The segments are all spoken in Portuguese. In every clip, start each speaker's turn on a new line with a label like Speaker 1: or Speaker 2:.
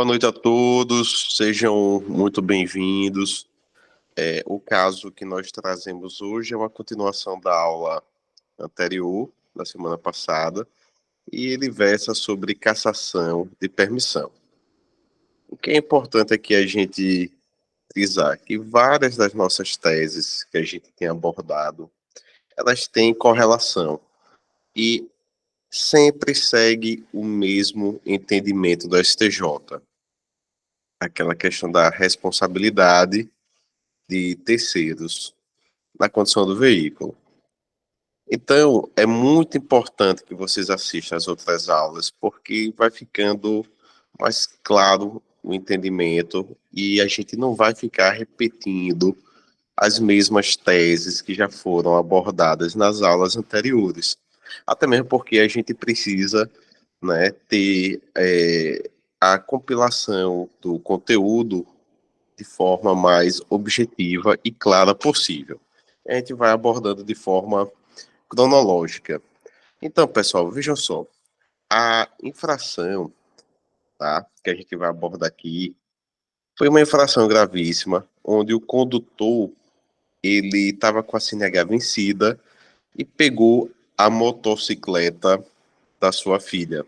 Speaker 1: Boa noite a todos, sejam muito bem-vindos. O caso que nós trazemos hoje é uma continuação da aula anterior, da semana passada, e ele versa sobre cassação de permissão. O que é importante aqui a gente frisar que várias das nossas teses que a gente tem abordado, elas têm correlação e sempre segue o mesmo entendimento do STJ, aquela questão da responsabilidade de terceiros na condição do veículo. Então, é muito importante que vocês assistam às outras aulas, porque vai ficando mais claro o entendimento e a gente não vai ficar repetindo as mesmas teses que já foram abordadas nas aulas anteriores. Até mesmo porque a gente precisa, né, ter a compilação do conteúdo de forma mais objetiva e clara possível. A gente vai abordando de forma cronológica. Então, pessoal, vejam só. A infração, tá, que a gente vai abordar aqui foi uma infração gravíssima, onde o condutor ele estava com a CNH vencida e pegou a motocicleta da sua filha.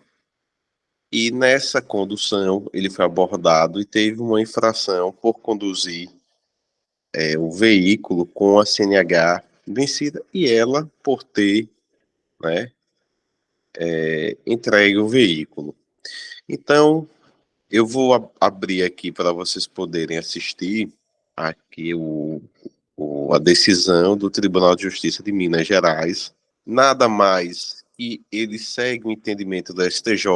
Speaker 1: E nessa condução ele foi abordado e teve uma infração por conduzir o veículo com a CNH vencida e ela por ter, né, entregue o veículo. Então, eu vou abrir aqui para vocês poderem assistir aqui a decisão do Tribunal de Justiça de Minas Gerais. Nada mais que ele segue o entendimento do STJ,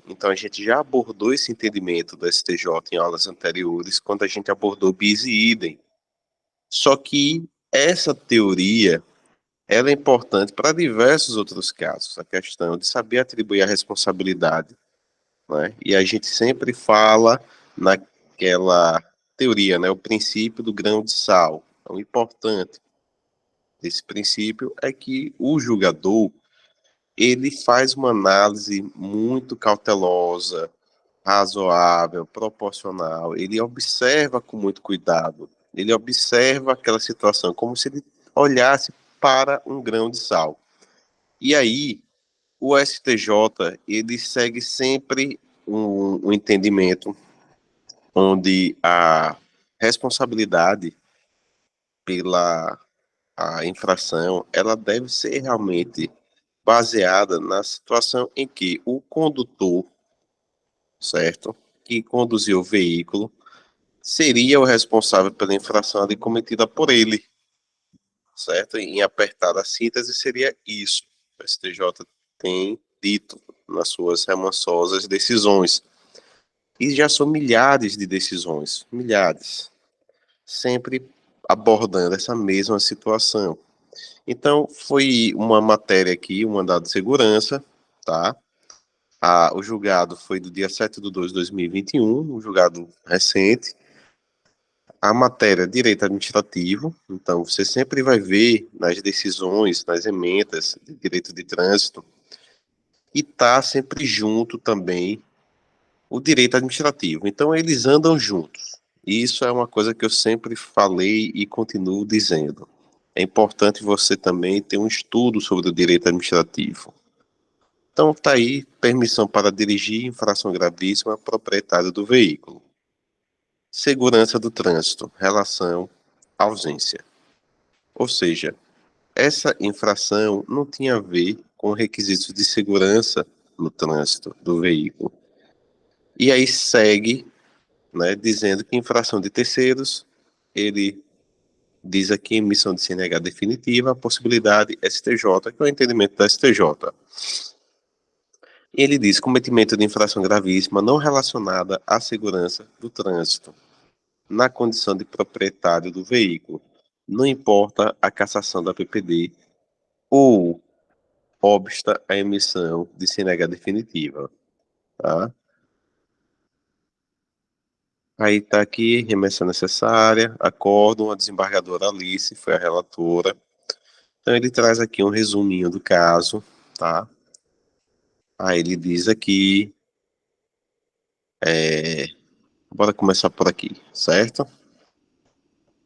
Speaker 1: então a gente já abordou esse entendimento do STJ em aulas anteriores, quando a gente abordou bis e idem. Só que essa teoria ela é importante para diversos outros casos, a questão de saber atribuir a responsabilidade, né? E a gente sempre fala naquela teoria, né, o princípio do grão de sal. O importante desse princípio é que o julgador ele faz uma análise muito cautelosa, razoável, proporcional. Ele observa com muito cuidado. Ele observa aquela situação como se ele olhasse para um grão de sal. E aí, o STJ, ele segue sempre um entendimento onde a responsabilidade pela a infração, ela deve ser realmente baseada na situação em que o condutor, certo, que conduziu o veículo, seria o responsável pela infração ali cometida por ele, certo? Em apertada síntese seria isso. O STJ tem dito nas suas remansosas decisões. E já são milhares de decisões, milhares, sempre abordando essa mesma situação. Então, foi uma matéria aqui, um mandado de segurança, tá? O julgado foi do dia 7 de 2 de 2021, um julgado recente. A matéria direito administrativo, então você sempre vai ver nas decisões, nas emendas de direito de trânsito, e tá sempre junto também o direito administrativo. Então eles andam juntos. Isso é uma coisa que eu sempre falei e continuo dizendo. É importante você também ter um estudo sobre o direito administrativo. Então tá aí, permissão para dirigir, infração gravíssima, proprietário do veículo. Segurança do trânsito, relação, ausência. Ou seja, essa infração não tinha a ver com requisitos de segurança no trânsito do veículo. E aí segue, né, dizendo que infração de terceiros, ele diz aqui emissão de CNH definitiva, a possibilidade STJ, que é o entendimento da STJ. Ele diz cometimento de infração gravíssima não relacionada à segurança do trânsito, na condição de proprietário do veículo, não importa a cassação da PPD ou obsta a emissão de CNH definitiva, tá? Aí está aqui, remessa necessária, acórdão, a desembargadora Alice foi a relatora. Então ele traz aqui um resuminho do caso, tá? Aí ele diz aqui Bora começar por aqui, certo?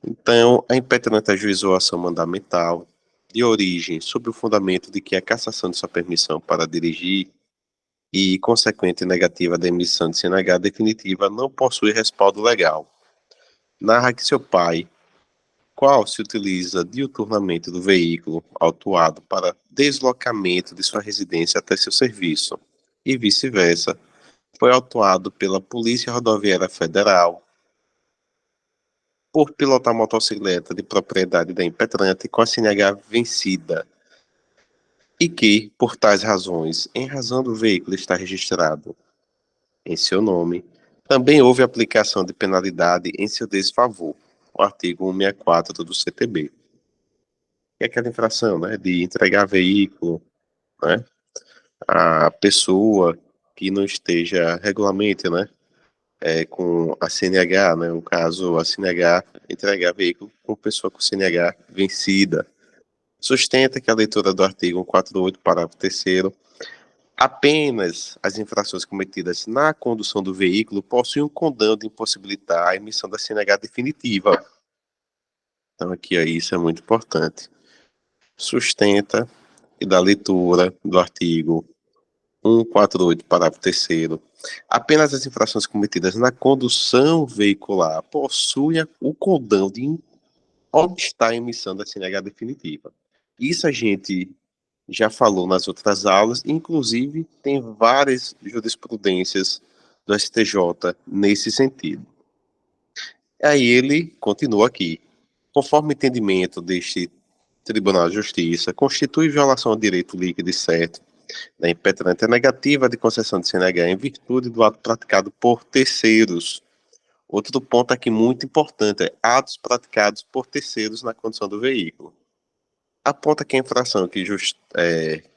Speaker 1: Então, a impetrante ajuizou a ação mandamental de origem sob o fundamento de que a cassação de sua permissão para dirigir e consequente negativa da emissão de CNH definitiva não possui respaldo legal. Narra que seu pai, qual se utiliza diuturnamente do veículo autuado para deslocamento de sua residência até seu serviço, e vice-versa, foi autuado pela Polícia Rodoviária Federal por pilotar motocicleta de propriedade da impetrante com a CNH vencida, e que, por tais razões, em razão do veículo estar registrado em seu nome, também houve aplicação de penalidade em seu desfavor, o artigo 164 do CTB. Que é aquela infração, né, de entregar veículo, né, a pessoa que não esteja regularmente, né, com a CNH, né, no caso, a CNH, entregar veículo com pessoa com CNH vencida. Sustenta que a leitura do artigo 148, parágrafo 3º, apenas as infrações cometidas na condução do veículo possuem um condão de impossibilitar a emissão da CNH definitiva. Então, aqui, isso é muito importante. Sustenta e da leitura do artigo 148, parágrafo 3º, apenas as infrações cometidas na condução veicular possuem o condão de obstar a emissão da CNH definitiva. Isso a gente já falou nas outras aulas, inclusive tem várias jurisprudências do STJ nesse sentido. Aí ele continua aqui. Conforme o entendimento deste Tribunal de Justiça, constitui violação ao direito líquido e certo da impetrante a negativa de concessão de CNH em virtude do ato praticado por terceiros. Outro ponto aqui muito importante é atos praticados por terceiros na condução do veículo. Aponta que a infração que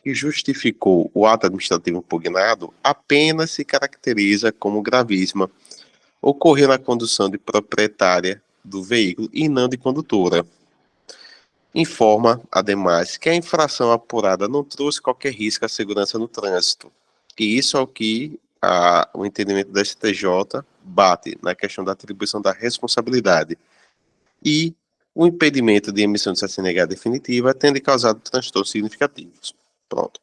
Speaker 1: justificou o ato administrativo impugnado apenas se caracteriza como gravíssima, ocorreu na condução de proprietária do veículo e não de condutora. Informa, ademais, que a infração apurada não trouxe qualquer risco à segurança no trânsito. E isso é o que o entendimento da STJ bate na questão da atribuição da responsabilidade. E o impedimento de emissão de CNH definitiva tende causado transtornos significativos. Pronto.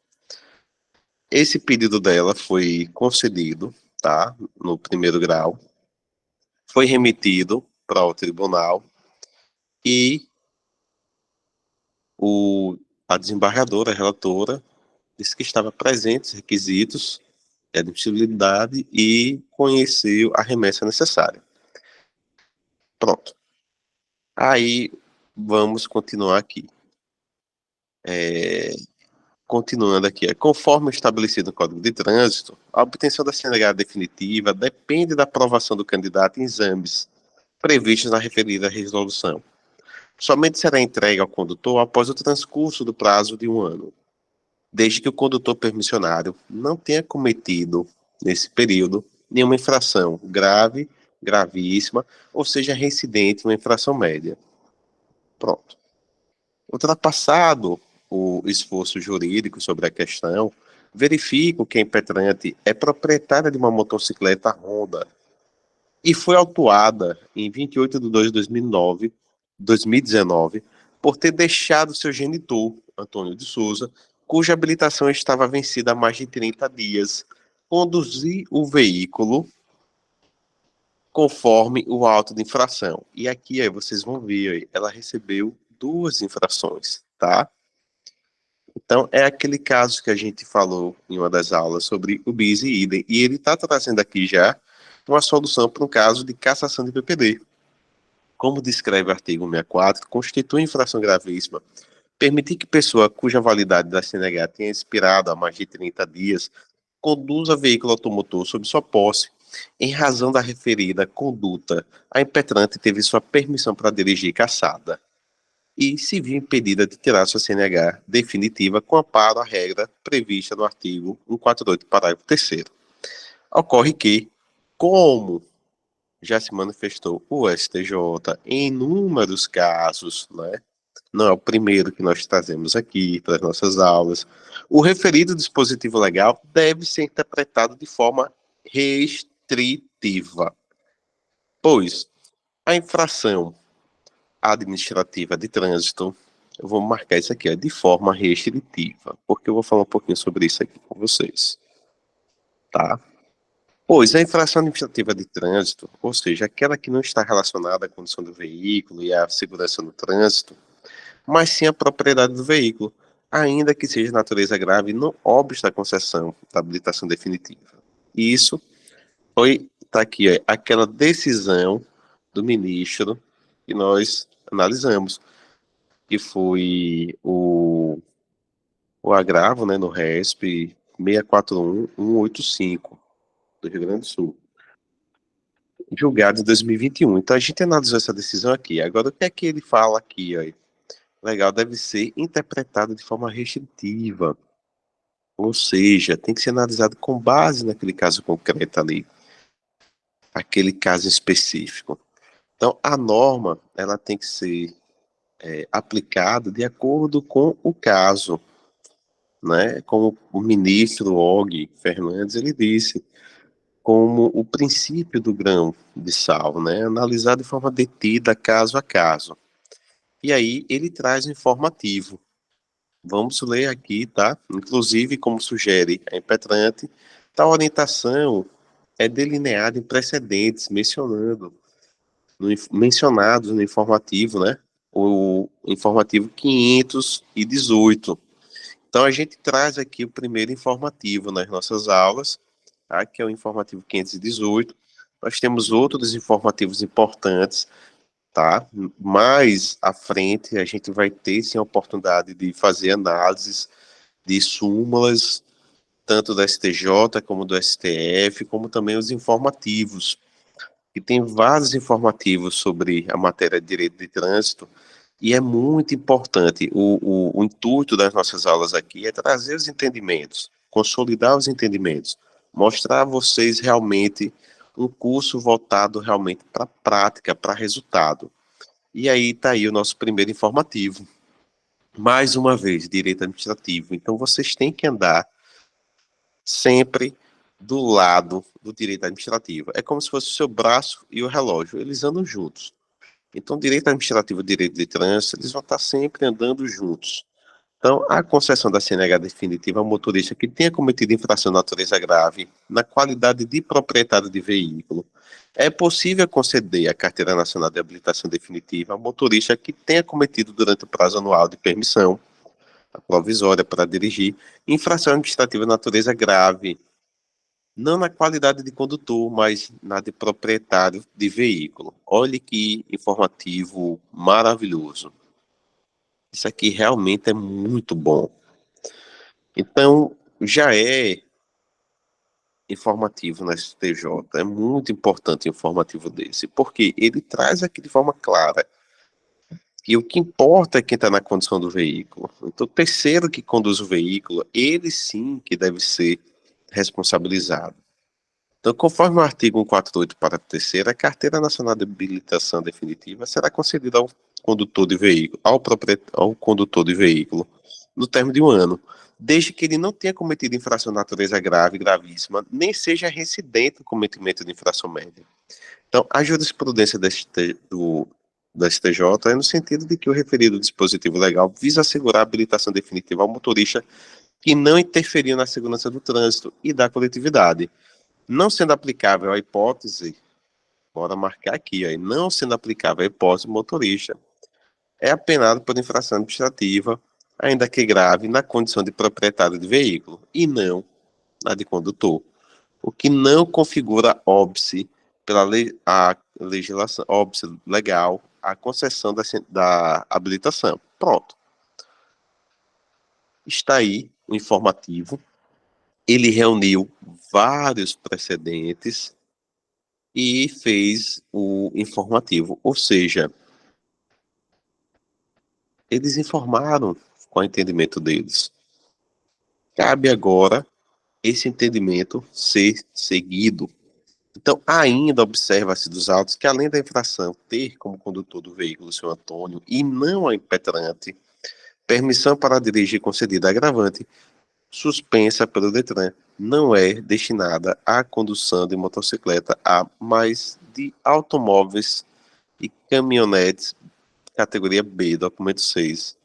Speaker 1: Esse pedido dela foi concedido, tá, no primeiro grau, foi remetido para o tribunal e a desembargadora, a relatora, disse que estava presente os requisitos de admissibilidade e conheceu a remessa necessária. Pronto. Aí, vamos continuar aqui. Continuando aqui, conforme estabelecido no Código de Trânsito, a obtenção da CNH definitiva depende da aprovação do candidato em exames previstos na referida resolução. Somente será entregue ao condutor após o transcurso do prazo de 1 ano, desde que o condutor permissionário não tenha cometido, nesse período, nenhuma infração grave, gravíssima, ou seja, reincidente em uma infração média. Pronto. Ultrapassado o esforço jurídico sobre a questão, verifico que a impetrante é proprietária de uma motocicleta Honda e foi autuada em 28 de 2 de 2019, por ter deixado seu genitor, Antônio de Souza, cuja habilitação estava vencida há mais de 30 dias, conduzir o veículo conforme o auto de infração. E aqui aí, vocês vão ver, ela recebeu 2 infrações, tá? Então, é aquele caso que a gente falou em uma das aulas sobre o bis e idem, e ele está trazendo aqui já uma solução para um caso de cassação de PPD. Como descreve o artigo 164, constitui infração gravíssima permitir que pessoa cuja validade da CNH tenha expirado há mais de 30 dias conduza veículo automotor sob sua posse, em razão da referida conduta, a impetrante teve sua permissão para dirigir cassada e se viu impedida de tirar sua CNH definitiva com amparo à regra prevista no artigo 148, parágrafo 3º. Ocorre que, como já se manifestou o STJ em inúmeros casos, né? Não é o primeiro que nós trazemos aqui para as nossas aulas. O referido dispositivo legal deve ser interpretado de forma restritiva. Pois a infração administrativa de trânsito, eu vou marcar isso aqui, ó, de forma restritiva, porque eu vou falar um pouquinho sobre isso aqui com vocês, tá? Pois a infração administrativa de trânsito, ou seja, aquela que não está relacionada à condição do veículo e à segurança no trânsito, mas sim à propriedade do veículo, ainda que seja de natureza grave, não obsta a concessão da habilitação definitiva. E isso tá aqui, ó, aquela decisão do ministro que nós analisamos, que foi o agravo, né, no RESP 641185 do Rio Grande do Sul, julgado em 2021. Então a gente analisou essa decisão aqui. Agora, o que é que ele fala aqui, ó? Legal, deve ser interpretado de forma restritiva, ou seja, tem que ser analisado com base naquele caso concreto ali, aquele caso específico. Então, a norma, ela tem que ser aplicada de acordo com o caso, né? Como o ministro Og Fernandes, ele disse, como o princípio do grão de sal, né? Analisado de forma detida, caso a caso. E aí, ele traz um informativo. Vamos ler aqui, tá? Inclusive, como sugere a impetrante, tal orientação é delineada em precedentes, mencionados no informativo, né? O informativo 518. Então, a gente traz aqui o primeiro informativo nas nossas aulas, tá? Que é o informativo 518. Nós temos outros informativos importantes, tá? Mais à frente, a gente vai ter, sim, a oportunidade de fazer análises de súmulas, tanto do STJ como do STF, como também os informativos, e tem vários informativos sobre a matéria de direito de trânsito, e é muito importante. O intuito das nossas aulas aqui é trazer os entendimentos, consolidar os entendimentos, mostrar a vocês realmente um curso voltado realmente para a prática, para resultado. E aí está aí o nosso primeiro informativo. Mais uma vez, direito administrativo. Então, vocês têm que andar sempre do lado do direito administrativo. É como se fosse o seu braço e o relógio, eles andam juntos. Então, direito administrativo e direito de trânsito, eles vão estar sempre andando juntos. Então, a concessão da CNH definitiva ao motorista que tenha cometido infração de natureza grave na qualidade de proprietário de veículo. É possível conceder a Carteira Nacional de Habilitação Definitiva ao motorista que tenha cometido durante o prazo anual de permissão, a provisória para dirigir, infração administrativa de natureza grave, não na qualidade de condutor, mas na de proprietário de veículo. Olhe que informativo maravilhoso. Isso aqui realmente é muito bom. Então, já é informativo na STJ, é muito importante informativo desse, porque ele traz aqui de forma clara que o que importa é quem está na condição do veículo. Então, o terceiro que conduz o veículo, ele sim que deve ser responsabilizado. Então, conforme o artigo 148, parágrafo 3º, a Carteira Nacional de Habilitação Definitiva será concedida ao condutor de veículo, ao condutor de veículo, no término de um ano, desde que ele não tenha cometido infração de natureza grave, gravíssima, nem seja reincidente no cometimento de infração média. Então, a jurisprudência da STJ é no sentido de que o referido dispositivo legal visa assegurar a habilitação definitiva ao motorista que não interferiu na segurança do trânsito e da coletividade. Não sendo aplicável a hipótese, bora marcar aqui, ó, não sendo aplicável a hipótese, o motorista é apenado por infração administrativa, ainda que grave, na condição de proprietário de veículo, e não na de condutor, o que não configura óbice pela a legislação, óbice legal, a concessão da habilitação. Pronto. Está aí o informativo. Ele reuniu vários precedentes e fez o informativo, ou seja, eles informaram com o entendimento deles. Cabe agora esse entendimento ser seguido. Então, ainda observa-se dos autos que, além da infração ter como condutor do veículo o senhor Antônio e não a impetrante, permissão para dirigir concedida agravante, suspensa pelo Detran, não é destinada à condução de motocicleta há mais de automóveis e caminhonetes, categoria B, documento 6.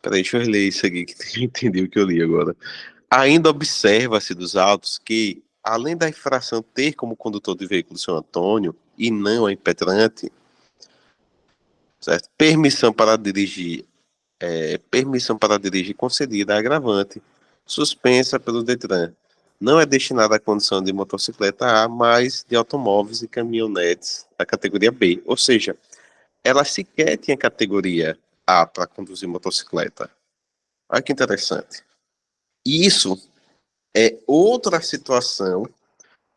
Speaker 1: Peraí, deixa eu ler isso aqui, que eu entendi o que eu li agora. Ainda observa-se dos autos que, além da infração ter como condutor de veículo seu Antônio e não a impetrante, certo? Permissão para dirigir concedida a agravante, suspensa pelo Detran. Não é destinada à condução de motocicleta A, mas de automóveis e caminhonetes da categoria B. Ou seja, ela sequer tinha categoria A para conduzir motocicleta. Olha que interessante. Isso é outra situação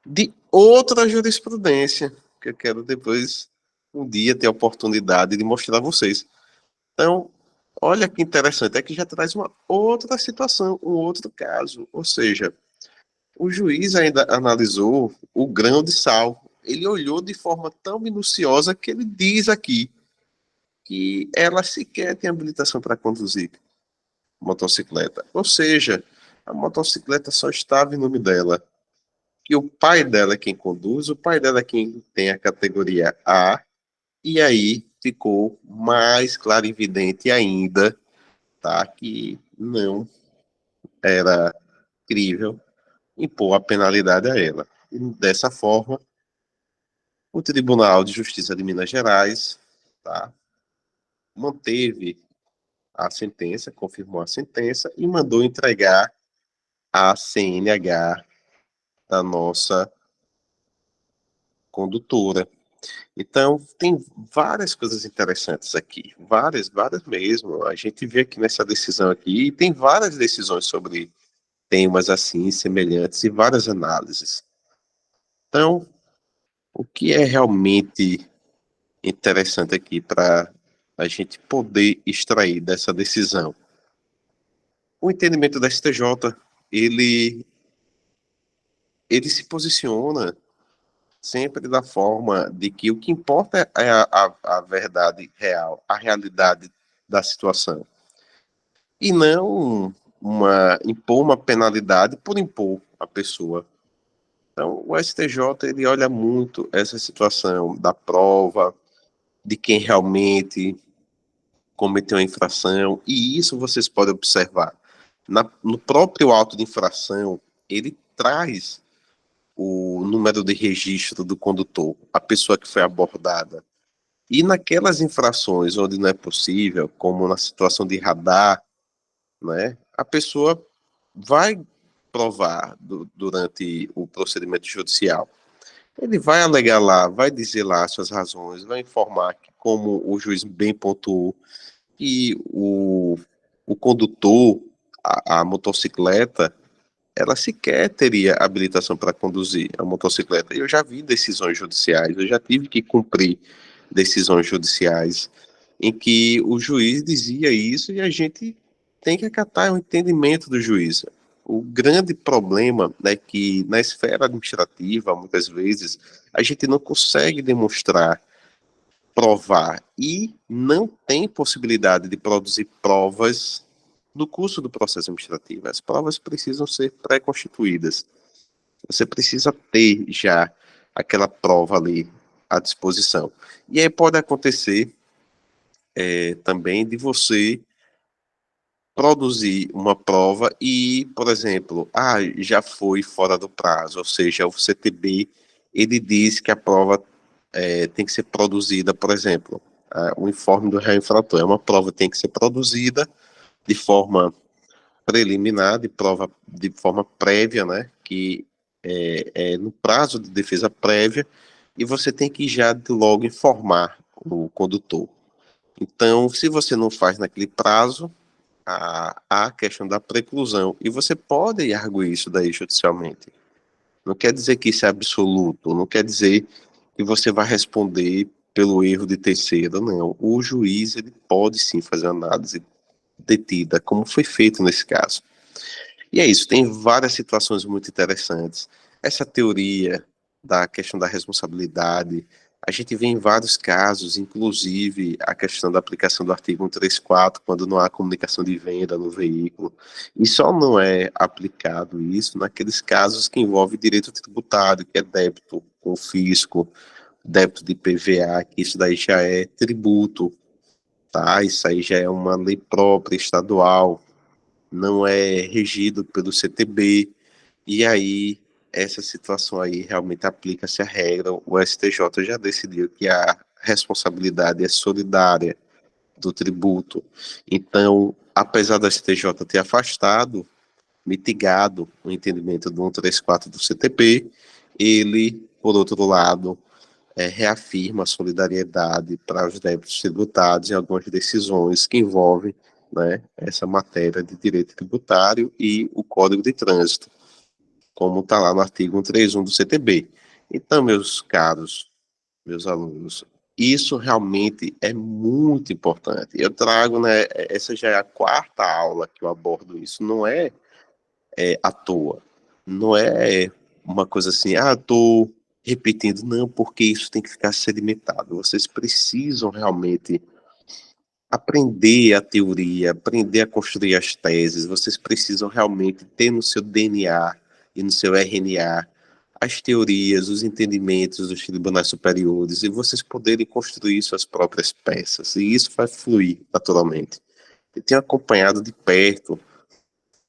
Speaker 1: de outra jurisprudência que eu quero depois, um dia, ter a oportunidade de mostrar a vocês. Então, olha que interessante, é que já traz uma outra situação, um outro caso. Ou seja, o juiz ainda analisou o grão de sal. Ele olhou de forma tão minuciosa que ele diz aqui que ela sequer tem habilitação para conduzir motocicleta. Ou seja, a motocicleta só estava em nome dela. Que o pai dela é quem conduz, o pai dela é quem tem a categoria A, e aí ficou mais claro e evidente ainda, tá, que não era crível impor a penalidade a ela. E dessa forma, o Tribunal de Justiça de Minas Gerais, tá, manteve a sentença, confirmou a sentença e mandou entregar a CNH da nossa condutora. Então, tem várias coisas interessantes aqui, várias mesmo. A gente vê aqui nessa decisão aqui, e tem várias decisões sobre temas assim, semelhantes, e várias análises. Então, o que é realmente interessante aqui para a gente poder extrair dessa decisão? O entendimento da STJ, ele, ele se posiciona sempre da forma de que o que importa é a verdade real, a realidade da situação. E não impor uma penalidade por impor a pessoa. Então, o STJ, ele olha muito essa situação da prova, de quem realmente cometeu a infração, e isso vocês podem observar. No próprio auto de infração, ele traz o número de registro do condutor, a pessoa que foi abordada. E naquelas infrações onde não é possível, como na situação de radar, né, a pessoa vai provar durante o procedimento judicial. Ele vai alegar lá, vai dizer lá suas razões, vai informar que, como o juiz bem pontuou, que o condutor, a motocicleta, ela sequer teria habilitação para conduzir a motocicleta. Eu já vi decisões judiciais, eu já tive que cumprir decisões judiciais em que o juiz dizia isso e a gente tem que acatar o entendimento do juiz. O grande problema é que na esfera administrativa, muitas vezes, a gente não consegue demonstrar, provar e não tem possibilidade de produzir provas no curso do processo administrativo. As provas precisam ser pré-constituídas. Você precisa ter já aquela prova ali à disposição. E aí pode acontecer também de você produzir uma prova e, por exemplo, já foi fora do prazo, ou seja, o CTB, ele diz que a prova tem que ser produzida, por exemplo, o informe do réu infrator, é uma prova que tem que ser produzida de forma preliminar, de forma prévia, né, que é no prazo de defesa prévia, e você tem que já de logo informar o condutor. Então, se você não faz naquele prazo, a questão da preclusão, e você pode arguir isso daí judicialmente. Não quer dizer que isso é absoluto, não quer dizer que você vai responder pelo erro de terceiro, não. O juiz, ele pode sim fazer uma análise detida, como foi feito nesse caso. E é isso, tem várias situações muito interessantes. Essa teoria da questão da responsabilidade, a gente vê em vários casos, inclusive a questão da aplicação do artigo 134, quando não há comunicação de venda no veículo. E só não é aplicado isso naqueles casos que envolvem direito tributário, que é débito com o fisco, débito de IPVA, que isso daí já é tributo, tá? Isso aí já é uma lei própria estadual, não é regido pelo CTB, e aí essa situação aí realmente aplica-se a regra. O STJ já decidiu que a responsabilidade é solidária do tributo. Então, apesar do STJ ter afastado, mitigado o entendimento do 134 do CTP, ele, por outro lado, reafirma a solidariedade para os débitos tributados em algumas decisões que envolvem, né, essa matéria de direito tributário e o Código de Trânsito, como está lá no artigo 131 do CTB. Então, meus caros, meus alunos, isso realmente é muito importante. Eu trago, né, essa já é a quarta aula que eu abordo isso, não é, à toa, não é uma coisa assim, estou repetindo, não, porque isso tem que ficar sedimentado. Vocês precisam realmente aprender a teoria, aprender a construir as teses, vocês precisam realmente ter no seu DNA e no seu RNA as teorias, os entendimentos dos tribunais superiores e vocês poderem construir suas próprias peças. E isso vai fluir naturalmente. Eu tenho acompanhado de perto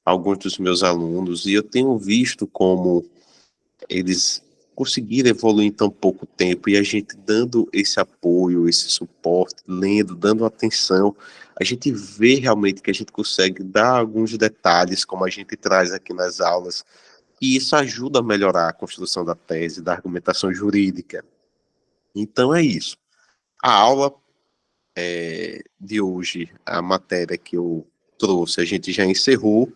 Speaker 1: alguns dos meus alunos e eu tenho visto como eles conseguiram evoluir em tão pouco tempo e a gente dando esse apoio, esse suporte, lendo, dando atenção, a gente vê realmente que a gente consegue dar alguns detalhes, como a gente traz aqui nas aulas, e isso ajuda a melhorar a construção da tese, da argumentação jurídica. Então é isso. A aula de hoje, a matéria que eu trouxe, a gente já encerrou.